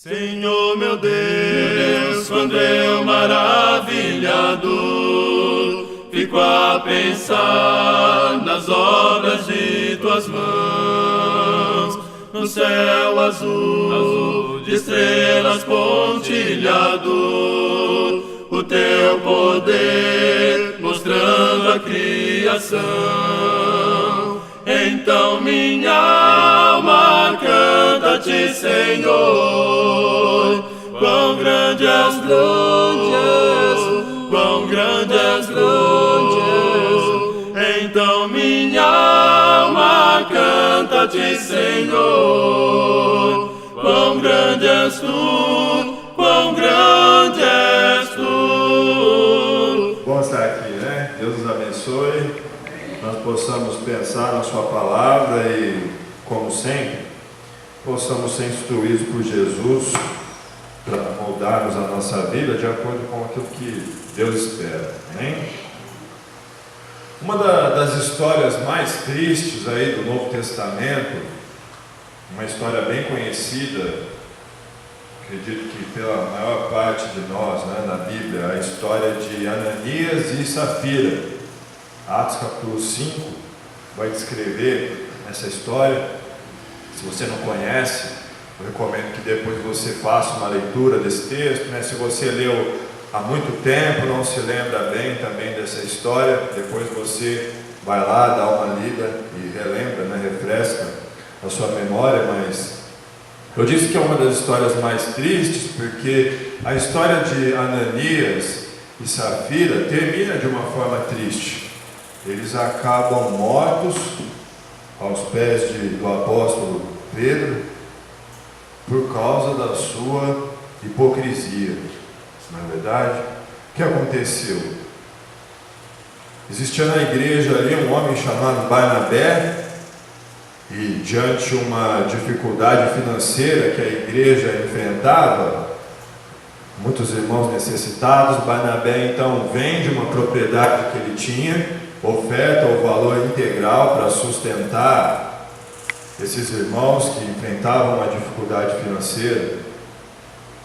Senhor meu Deus, quando eu maravilhado fico a pensar nas obras de tuas mãos, no céu azul de estrelas pontilhado, o teu poder mostrando a criação. Então minha alma canta-te, Senhor, quão grande és tu, quão grande és tu. Então minha alma canta-te, Senhor, quão grande és tu, quão grande és tu. Bom estar aqui, né? Deus nos abençoe. Nós possamos pensar na sua palavra e, como sempre, possamos ser instruídos por Jesus para moldarmos a nossa vida de acordo com aquilo que Deus espera. Amém? Uma das histórias mais tristes aí do Novo Testamento, uma história bem conhecida, acredito que pela maior parte de nós, né, na Bíblia, a história de Ananias e Safira. Atos capítulo 5 vai descrever essa história. Se você não conhece, eu recomendo que depois você faça uma leitura desse texto, né? Se você leu há muito tempo, não se lembra bem também dessa história, depois você vai lá, dá uma lida e relembra, né? Refresca a sua memória. Mas eu disse que é uma das histórias mais tristes, porque a história de Ananias e Safira termina de uma forma triste. Eles acabam mortos aos pés do apóstolo Pedro por causa da sua hipocrisia. Não é verdade? O que aconteceu? Existia na igreja ali um homem chamado Barnabé, e diante de uma dificuldade financeira que a igreja enfrentava, muitos irmãos necessitados, Barnabé então vende uma propriedade que ele tinha, oferta o valor integral para sustentar esses irmãos que enfrentavam uma dificuldade financeira.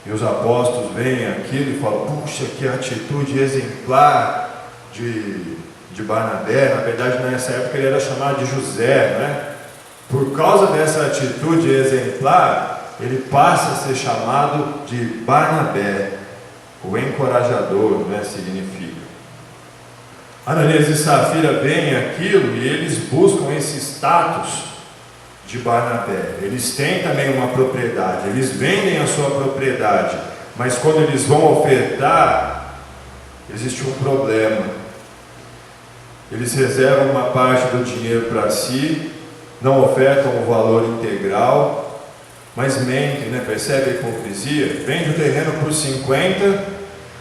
E os apóstolos veem aquilo e falam: puxa, que atitude exemplar de Barnabé. Na verdade, nessa época ele era chamado de José, né? Por causa dessa atitude exemplar, ele passa a ser chamado de Barnabé, o encorajador, né? Significa. Ananias e Safira veem aquilo e eles buscam esse status de Barnabé. Eles têm também uma propriedade, eles vendem a sua propriedade, mas quando eles vão ofertar, existe um problema. Eles reservam uma parte do dinheiro para si, não ofertam o valor integral, mas mentem, né? Percebe a hipocrisia? Vende o terreno por 50,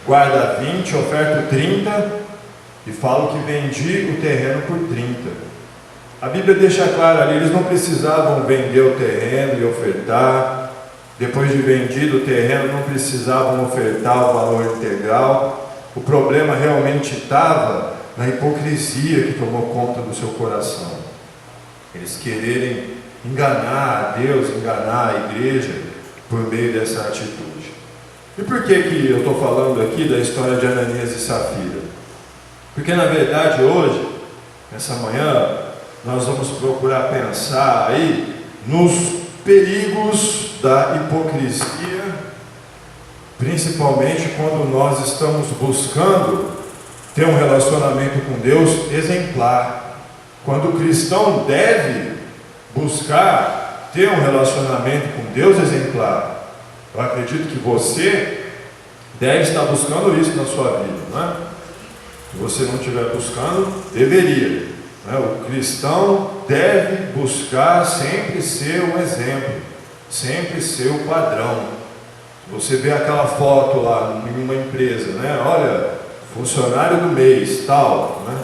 guarda 20, oferta 30, e falam que vendi o terreno por 30. A Bíblia deixa claro ali, eles não precisavam vender o terreno e ofertar. Depois de vendido o terreno, não precisavam ofertar o valor integral. O problema realmente estava na hipocrisia que tomou conta do seu coração. Eles quererem enganar a Deus, enganar a igreja por meio dessa atitude. E por que eu estou falando aqui da história de Ananias e Safira? Porque na verdade hoje, nessa manhã, nós vamos procurar pensar aí nos perigos da hipocrisia, principalmente quando nós estamos buscando ter um relacionamento com Deus exemplar. Quando o cristão deve buscar ter um relacionamento com Deus exemplar. Eu acredito que você deve estar buscando isso na sua vida, não é? Se você não estiver buscando, deveria. O cristão deve buscar sempre ser um exemplo, sempre ser o padrão. Você vê aquela foto lá em uma empresa, né? Olha, funcionário do mês, tal, né?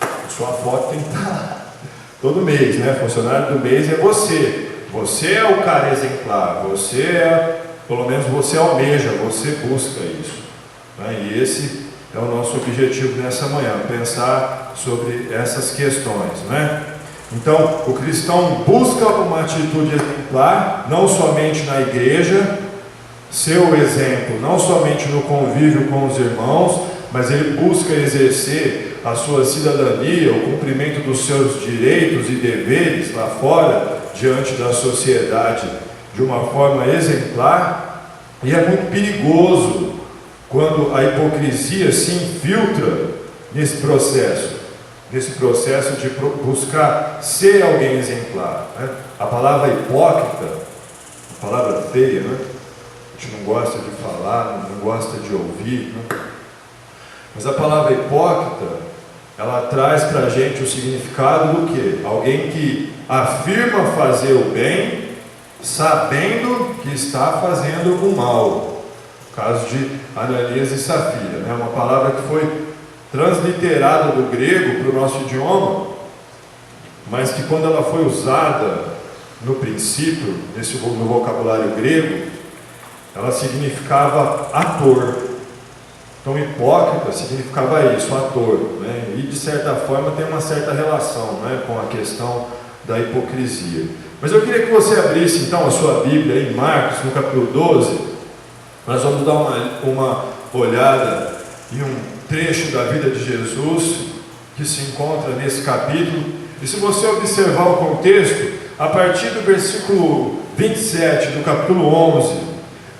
A sua foto tem que estar lá todo mês, né? Funcionário do mês é você. Você é o cara exemplar, você é, pelo menos você almeja, você busca isso, né? E esse é o nosso objetivo nessa manhã, pensar sobre essas questões, né? Então, o cristão busca uma atitude exemplar, não somente na igreja, ser o exemplo, não somente no convívio com os irmãos, mas ele busca exercer a sua cidadania, o cumprimento dos seus direitos e deveres lá fora, diante da sociedade, de uma forma exemplar. E é muito perigoso quando a hipocrisia se infiltra nesse processo de buscar ser alguém exemplar, né? A palavra hipócrita, a palavra feia, né? A gente não gosta de falar, não gosta de ouvir, né? Mas a palavra hipócrita, ela traz para a gente o significado do quê? Alguém que afirma fazer o bem, sabendo que está fazendo o mal. No caso de Ananias e Safira, né? Uma palavra que foi transliterada do grego para o nosso idioma, mas que quando ela foi usada no princípio, no vocabulário grego, ela significava ator. Então hipócrita significava isso, ator, né? E de certa forma tem uma certa relação, né, com a questão da hipocrisia. Mas eu queria que você abrisse então a sua Bíblia em Marcos, no capítulo 12. Nós vamos dar uma olhada em um trecho da vida de Jesus que se encontra nesse capítulo. E se você observar o contexto, a partir do versículo 27 do capítulo 11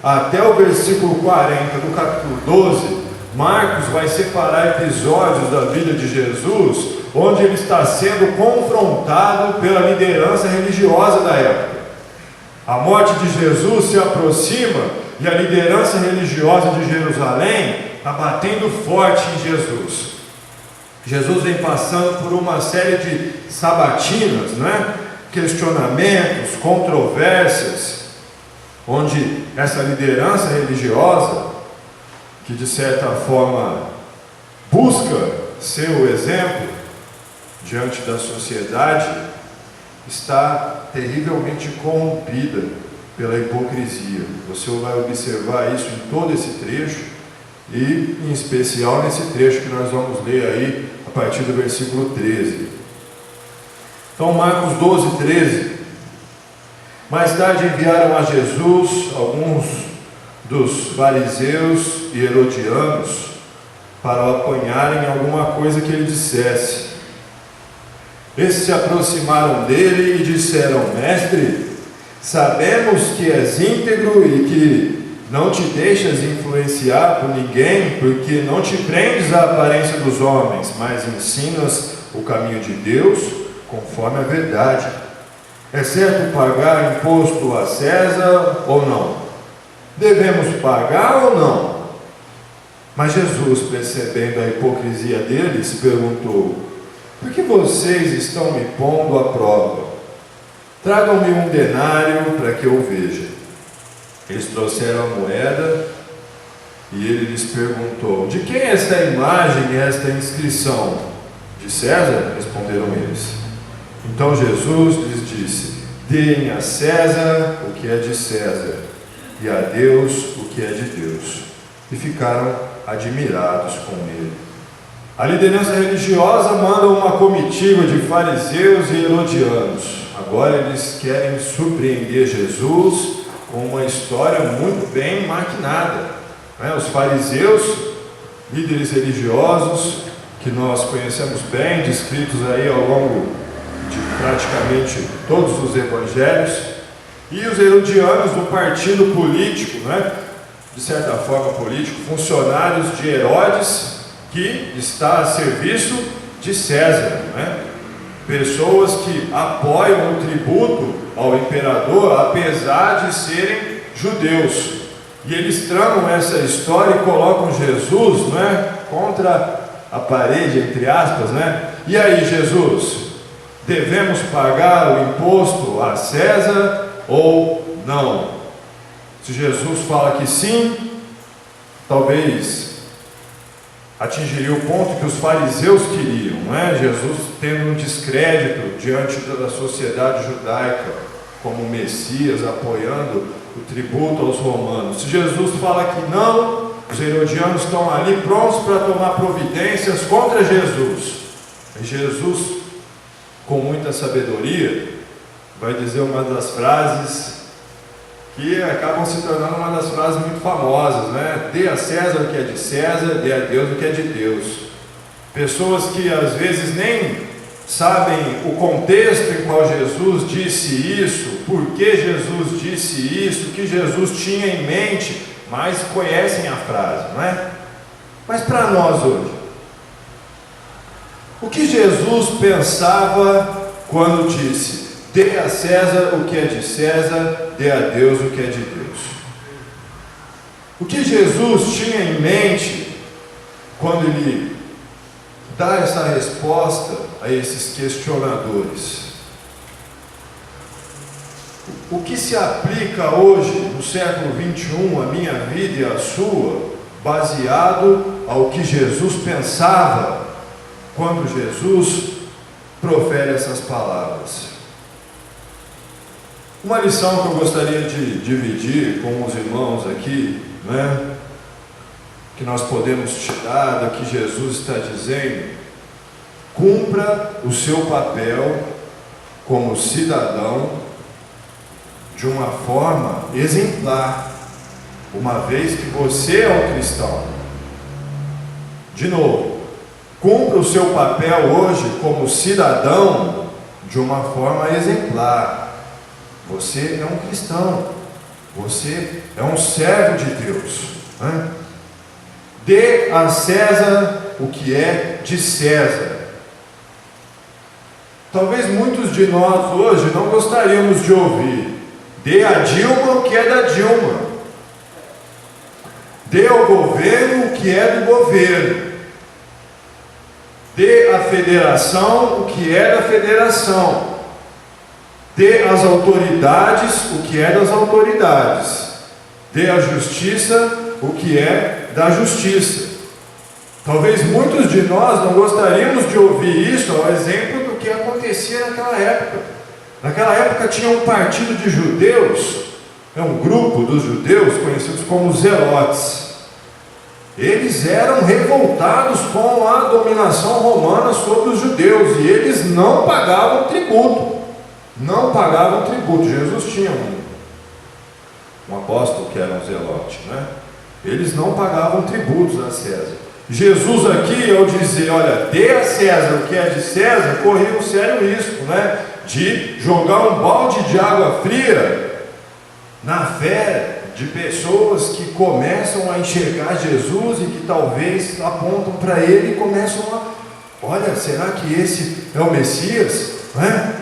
até o versículo 40 do capítulo 12, Marcos vai separar episódios da vida de Jesus onde ele está sendo confrontado pela liderança religiosa da época. A morte de Jesus se aproxima e a liderança religiosa de Jerusalém está batendo forte em Jesus. Jesus vem passando por uma série de sabatinas, né? Questionamentos, controvérsias, onde essa liderança religiosa, que de certa forma busca ser o exemplo diante da sociedade, está terrivelmente corrompida pela hipocrisia. Você vai observar isso em todo esse trecho e em especial nesse trecho que nós vamos ler aí a partir do versículo 13. Então Marcos 12, 13. Mais tarde enviaram a Jesus alguns dos fariseus e herodianos para o apanharem em alguma coisa que ele dissesse. Esses se aproximaram dele e disseram: Mestre, sabemos que és íntegro e que não te deixas influenciar por ninguém, porque não te prendes à aparência dos homens, mas ensinas o caminho de Deus conforme a verdade. É certo pagar imposto a César ou não? Devemos pagar ou não? Mas Jesus, percebendo a hipocrisia deles, perguntou: por que vocês estão me pondo à prova? Tragam-me um denário para que eu veja. Eles trouxeram a moeda e ele lhes perguntou: de quem é esta imagem e esta inscrição? De César, responderam eles. Então Jesus lhes disse: deem a César o que é de César e a Deus o que é de Deus. E ficaram admirados com ele. A liderança religiosa manda uma comitiva de fariseus e herodianos. Agora eles querem surpreender Jesus com uma história muito bem maquinada. Os fariseus, líderes religiosos, que nós conhecemos bem, descritos aí ao longo de praticamente todos os evangelhos, e os herodianos do partido político, de certa forma político, funcionários de Herodes, que está a serviço de César, pessoas que apoiam o tributo ao imperador, apesar de serem judeus. E eles tramam essa história e colocam Jesus, contra a parede, entre aspas, E aí, Jesus, devemos pagar o imposto a César ou não? Se Jesus fala que sim, talvez atingiria o ponto que os fariseus queriam, Jesus tendo um descrédito diante da sociedade judaica como Messias, apoiando o tributo aos romanos. Se Jesus fala que não, os herodianos estão ali prontos para tomar providências contra Jesus. E Jesus, com muita sabedoria, vai dizer uma das frases que acabam se tornando uma das frases muito famosas, né? Dê a César o que é de César, dê a Deus o que é de Deus. Pessoas que às vezes nem sabem o contexto em qual Jesus disse isso, por que Jesus disse isso, o que Jesus tinha em mente, mas conhecem a frase, não é? Mas para nós hoje, o que Jesus pensava quando disse: dê a César o que é de César, dê a Deus o que é de Deus? O que Jesus tinha em mente quando ele dá essa resposta a esses questionadores? O que se aplica hoje, no século 21, a minha vida e a sua, baseado ao que Jesus pensava quando Jesus profere essas palavras? Uma lição que eu gostaria de dividir com os irmãos aqui, né, que nós podemos tirar do que Jesus está dizendo: cumpra o seu papel como cidadão de uma forma exemplar, uma vez que você é um cristão. De novo, cumpra o seu papel hoje como cidadão de uma forma exemplar. Você é um cristão, você é um servo de Deus, né? Dê a César o que é de César. Talvez muitos de nós hoje não gostaríamos de ouvir: dê a Dilma o que é da Dilma, dê ao governo o que é do governo, dê à federação o que é da federação, dê às autoridades o que é das autoridades, dê à justiça o que é da justiça. Talvez muitos de nós não gostaríamos de ouvir isso ao exemplo do que acontecia naquela época. Naquela época tinha um partido de judeus, um grupo dos judeus conhecidos como zelotes. Eles eram revoltados com a dominação romana sobre os judeus e eles não pagavam tributo. Não pagavam tributo. Jesus tinha um apóstolo que era um zelote, né? Eles não pagavam tributos a César. Jesus aqui, ao dizer: olha, dê a César o que é de César, corria um sério risco, né, de jogar um balde de água fria na fé de pessoas que começam a enxergar Jesus e que talvez apontam para ele e começam a: olha, será que esse é o Messias? Né?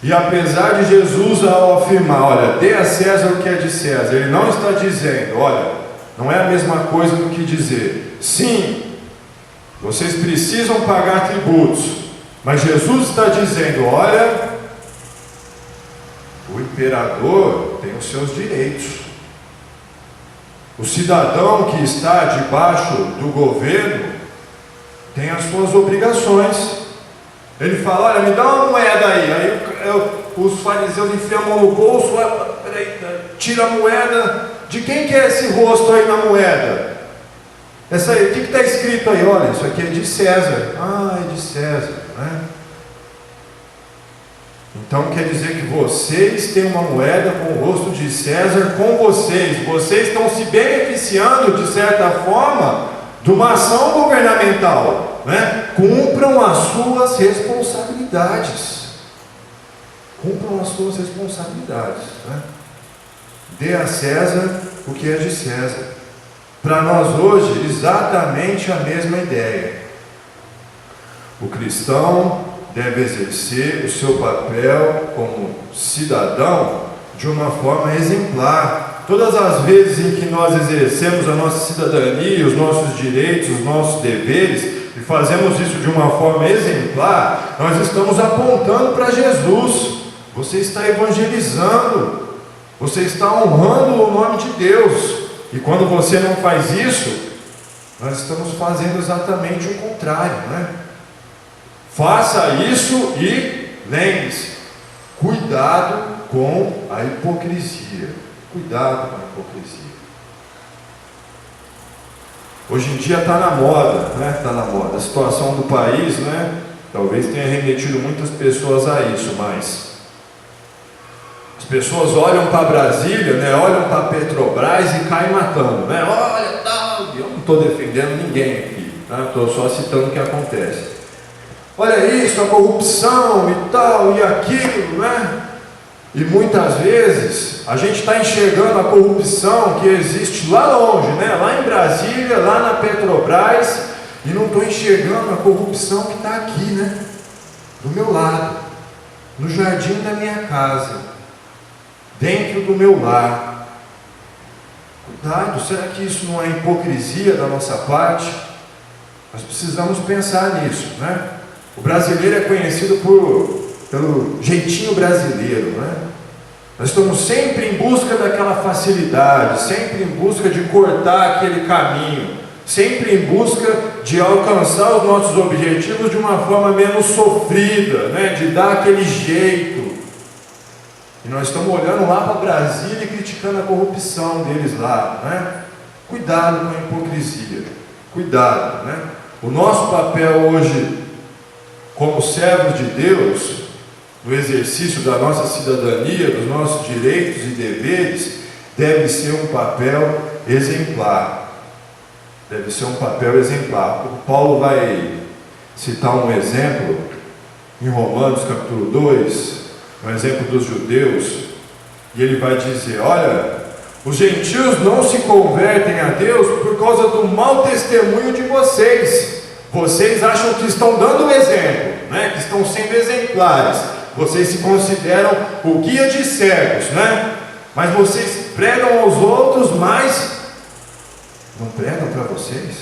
E apesar de Jesus, ao afirmar: olha, dê a César o que é de César, ele não está dizendo: olha, não é a mesma coisa do que dizer: sim, vocês precisam pagar tributos. Mas Jesus está dizendo: olha, o imperador tem os seus direitos. O cidadão que está debaixo do governo tem as suas obrigações. Ele fala: olha, me dá uma moeda aí. Aí os fariseus enfiam a mão no bolso, tira a moeda. De quem que é esse rosto aí na moeda? Essa aí, o que está escrito aí? Olha, isso aqui é de César. Ah, é de César, né? Então quer dizer que vocês têm uma moeda com o rosto de César com vocês. Vocês estão se beneficiando, de certa forma, de uma ação governamental, né? Cumpram as suas responsabilidades. Cumpram as suas responsabilidades, né? Dê a César o que é de César. Para nós hoje, exatamente a mesma ideia. O cristão deve exercer o seu papel como cidadão de uma forma exemplar. Todas as vezes em que nós exercemos a nossa cidadania, os nossos direitos, os nossos deveres, e fazemos isso de uma forma exemplar, nós estamos apontando para Jesus. Você está evangelizando, você está honrando o nome de Deus. E quando você não faz isso, nós estamos fazendo exatamente o contrário, né? Faça isso e lembre-se: cuidado com a hipocrisia. Cuidado com a hipocrisia. Hoje em dia está na moda, né? Está na moda. A situação do país, né? Talvez tenha remetido muitas pessoas a isso, mas As pessoas olham para Brasília, né? Olham para Petrobras e caem matando, né? Olha, tal. Eu não estou defendendo ninguém aqui, tá? Estou só citando o que acontece. Olha isso, a corrupção e tal e aquilo, né? E muitas vezes a gente está enxergando a corrupção que existe lá longe, né? Lá em Brasília, lá na Petrobras, e não estou enxergando a corrupção que está aqui, né? Do meu lado, no jardim da minha casa, dentro do meu lar. Cuidado, será que isso não é hipocrisia da nossa parte? Nós precisamos pensar nisso, né? O brasileiro é conhecido pelo jeitinho brasileiro, né? Nós estamos sempre em busca daquela facilidade, sempre em busca de cortar aquele caminho, sempre em busca de alcançar os nossos objetivos de uma forma menos sofrida, né? De dar aquele jeito. E nós estamos olhando lá para Brasília e criticando a corrupção deles lá, né? Cuidado com a hipocrisia, cuidado, né? O nosso papel hoje, como servos de Deus, no exercício da nossa cidadania, dos nossos direitos e deveres, deve ser um papel exemplar. Deve ser um papel exemplar. O Paulo vai citar um exemplo em Romanos capítulo 2, um exemplo dos judeus, e ele vai dizer: olha, os gentios não se convertem a Deus por causa do mau testemunho de vocês. Vocês acham que estão dando um exemplo, né? Que estão sendo exemplares. Vocês se consideram o guia de cegos, né? Mas vocês pregam aos outros, mas não pregam para vocês.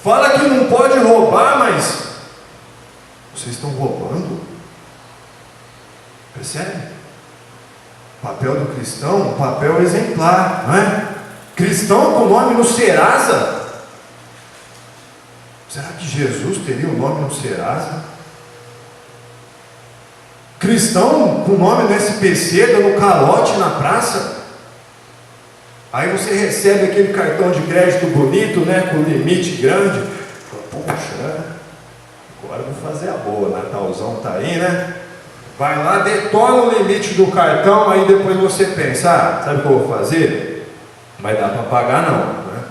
Fala que não pode roubar, mas vocês estão roubando. Percebe? O papel do cristão, um papel exemplar, não é? Cristão com nome no Serasa. Será que Jesus teria um nome no Serasa? Cristão com nome no SPC, dando calote na praça? Aí você recebe aquele cartão de crédito bonito, né? Com limite grande. Poxa, agora eu vou fazer a boa, Natalzão tá aí, né? Vai lá, detona o limite do cartão, aí depois você pensa, sabe o que eu vou fazer? Não vai dar para pagar não, né?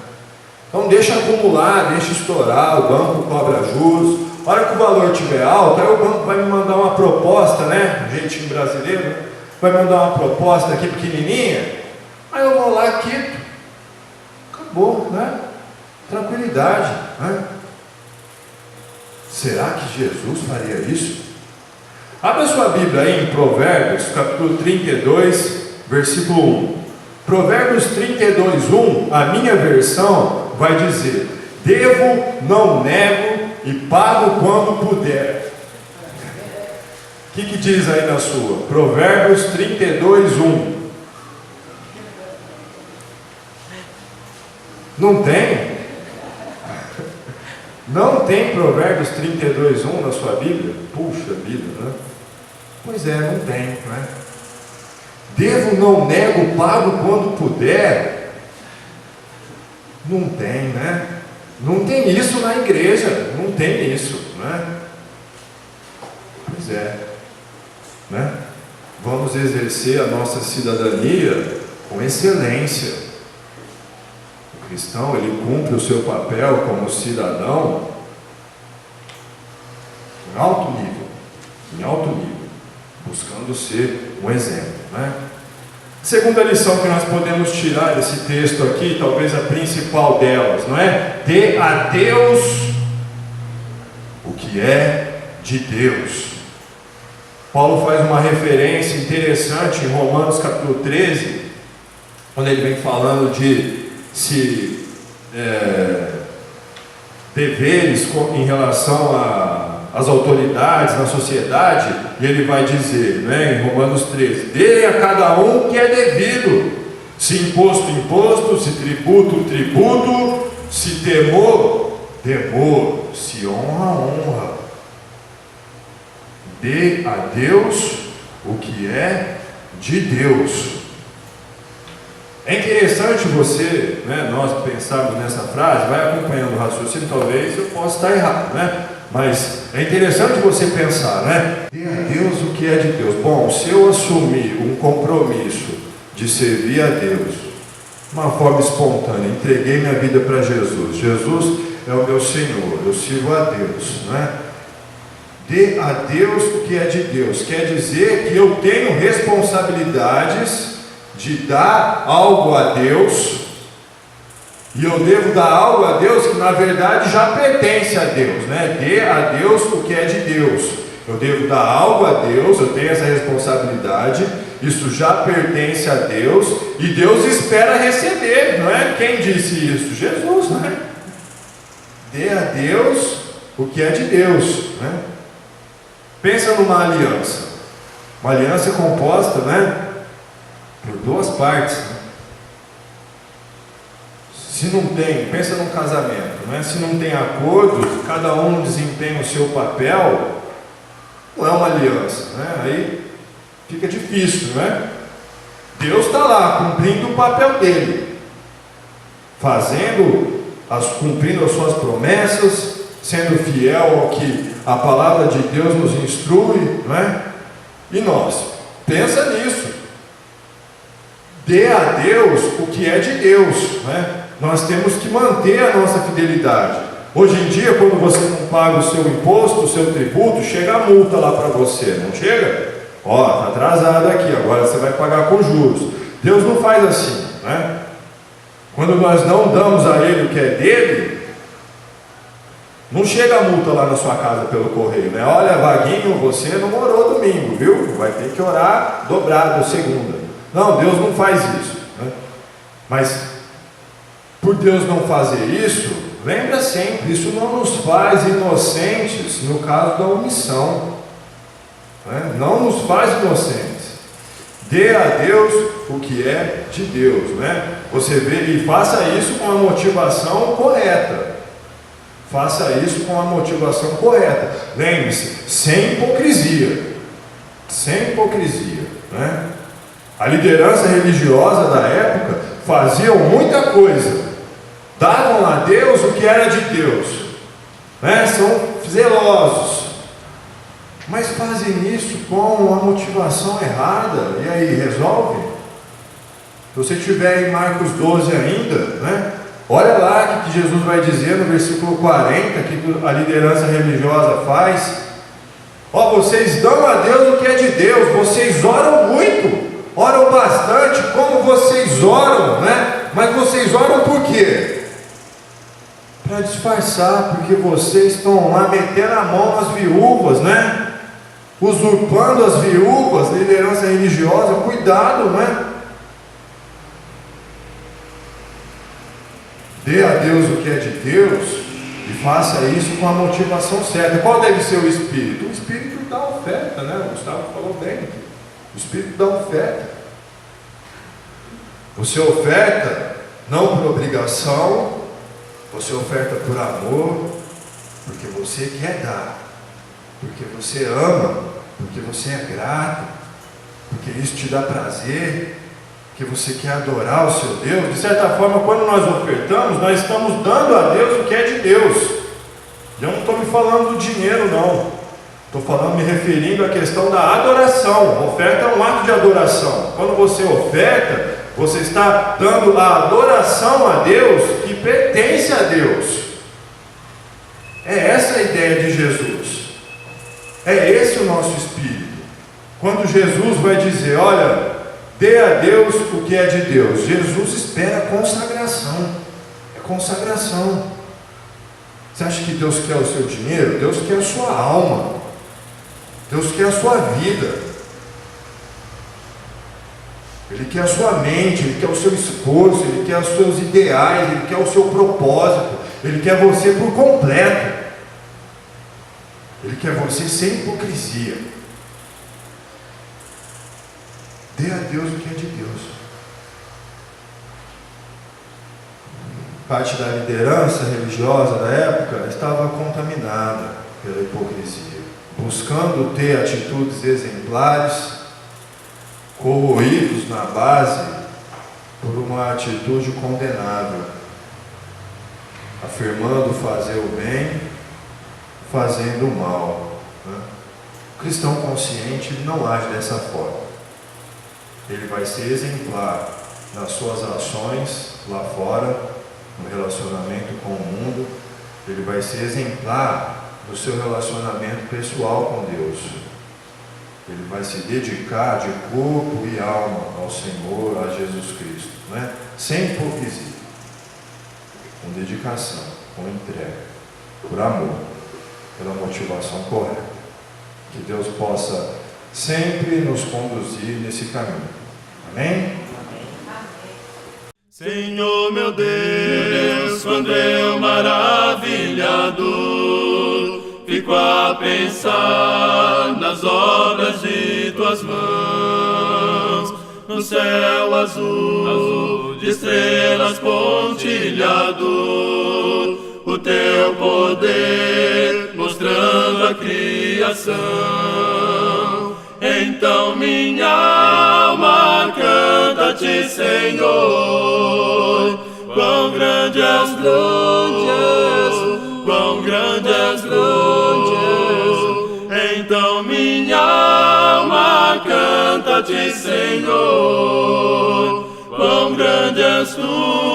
Então deixa acumular, deixa estourar, o banco cobra juros. A hora que o valor estiver alto, aí o banco vai me mandar uma proposta, né? Jeitinho brasileiro, né? Vai mandar uma proposta aqui pequenininha, aí eu vou lá, quito. Acabou, né? Tranquilidade, né? Será que Jesus faria isso? Abra sua Bíblia aí em Provérbios, capítulo 32, versículo 1. Provérbios 32, 1, a minha versão vai dizer: devo, não nego e pago quando puder. O que diz aí na sua? Provérbios 32, 1. Não tem? Não tem Provérbios 32, 1 na sua Bíblia? Puxa vida, né? Pois é, não tem, né? Devo, não nego, pago quando puder. Não tem, né? Não tem isso na igreja, não tem isso, né? Pois é, né? Vamos exercer a nossa cidadania com excelência. O cristão, ele cumpre o seu papel como cidadão em alto nível, buscando ser um exemplo, né? Segunda lição que nós podemos tirar desse texto aqui, talvez a principal delas, não é? Dê a Deus o que é de Deus. Paulo faz uma referência interessante em Romanos capítulo 13, quando ele vem falando de deveres em relação às autoridades na sociedade, e ele vai dizer, né, em Romanos 13: dê a cada um o que é devido, se imposto, imposto, se tributo, tributo, se temor, temor, se honra, honra. Dê a Deus o que é de Deus. É interessante você, né, nós pensarmos nessa frase, vai acompanhando o raciocínio, talvez eu possa estar errado, né? Mas é interessante você pensar, né? Dê a Deus o que é de Deus. Bom, se eu assumir um compromisso de servir a Deus, de uma forma espontânea, entreguei minha vida para Jesus, Jesus é o meu Senhor, eu sirvo a Deus, né? Dê a Deus o que é de Deus, quer dizer que eu tenho responsabilidades de dar algo a Deus, e eu devo dar algo a Deus que na verdade já pertence a Deus, né? Dê a Deus o que é de Deus. Eu devo dar algo a Deus, eu tenho essa responsabilidade, isso já pertence a Deus, e Deus espera receber, não é? Quem disse isso? Jesus, né? Dê a Deus o que é de Deus, né? Pensa numa aliança. Uma aliança composta, né, por duas partes, né? Se não tem, pensa num casamento, né? Se não tem acordo, cada um desempenha o seu papel, não é uma aliança, né? Aí fica difícil, né? Deus está lá cumprindo o papel dele, cumprindo as suas promessas, sendo fiel ao que a palavra de Deus nos instrui, não é? E nós, pensa nisso, dê a Deus o que é de Deus, né? Nós temos que manter a nossa fidelidade. Hoje em dia, quando você não paga o seu imposto, o seu tributo, chega a multa lá para você, não chega? Ó, está atrasado aqui, agora você vai pagar com juros. Deus não faz assim, né? Quando nós não damos a Ele o que é dele, não chega a multa lá na sua casa pelo correio, né? Olha, Vaguinho, você não orou domingo, viu? Vai ter que orar dobrado segunda. Não, Deus não faz isso, né? Mas por Deus não fazer isso, lembra sempre, isso não nos faz inocentes no caso da omissão, né? Não nos faz inocentes. Dê a Deus o que é de Deus, né? Você vê, e faça isso com a motivação correta. Faça isso com a motivação correta. Lembre-se, sem hipocrisia. Sem hipocrisia, né? A liderança religiosa da época fazia muita coisa. Davam a Deus o que era de Deus, né? São zelosos, mas fazem isso com a motivação errada. E aí, resolve? Se você estiver em Marcos 12 ainda, né? Olha lá o que Jesus vai dizer no versículo 40, que a liderança religiosa faz. Ó, vocês dão a Deus o que é de Deus, vocês oram muito, oram bastante, como vocês oram, né? Mas vocês oram por quê? Para disfarçar, porque vocês estão lá metendo a mão nas viúvas, né? Usurpando as viúvas, liderança religiosa, cuidado, né? Dê a Deus o que é de Deus e faça isso com a motivação certa. Qual deve ser o Espírito? O Espírito dá oferta, né? O Gustavo falou bem. O Espírito dá oferta. Você oferta não por obrigação, você oferta por amor, porque você quer dar, porque você ama, porque você é grato, porque isso te dá prazer, que você quer adorar o seu Deus. De certa forma, quando nós ofertamos, nós estamos dando a Deus o que é de Deus. Eu não estou me falando do dinheiro, não. Estou falando, me referindo à questão da adoração. A oferta é um ato de adoração. Quando você oferta, você está dando a adoração a Deus que pertence a Deus. É essa a ideia de Jesus. É esse o nosso espírito. Quando Jesus vai dizer, olha, dê a Deus o que é de Deus, Jesus espera consagração. É consagração. Você acha que Deus quer o seu dinheiro? Deus quer a sua alma. Deus quer a sua vida. Ele quer a sua mente, Ele quer o seu esforço, Ele quer os seus ideais, Ele quer o seu propósito, Ele quer você por completo. Ele quer você sem hipocrisia. Dê a Deus o que é de Deus. Parte da liderança religiosa da época estava contaminada pela hipocrisia, buscando ter atitudes exemplares, corroídos na base por uma atitude condenável, afirmando fazer o bem, fazendo o mal, né? O cristão consciente ele não age dessa forma. Ele vai ser exemplar nas suas ações lá fora, no relacionamento com o mundo. Ele vai ser exemplar no seu relacionamento pessoal com Deus. Ele vai se dedicar de corpo e alma ao Senhor, a Jesus Cristo, né? Sem hipocrisia, com dedicação, com entrega, por amor, pela motivação correta. Que Deus possa sempre nos conduzir nesse caminho. Amém? Senhor meu Deus, quando eu maravilhado fico a pensar nas obras de tuas mãos, no céu azul de estrelas pontilhado, o teu poder mostrando a criação. Então minha alma canta-te, Senhor, quão grande és tu, quão grande és tu. Então minha alma canta-te, Senhor, quão grande és tu.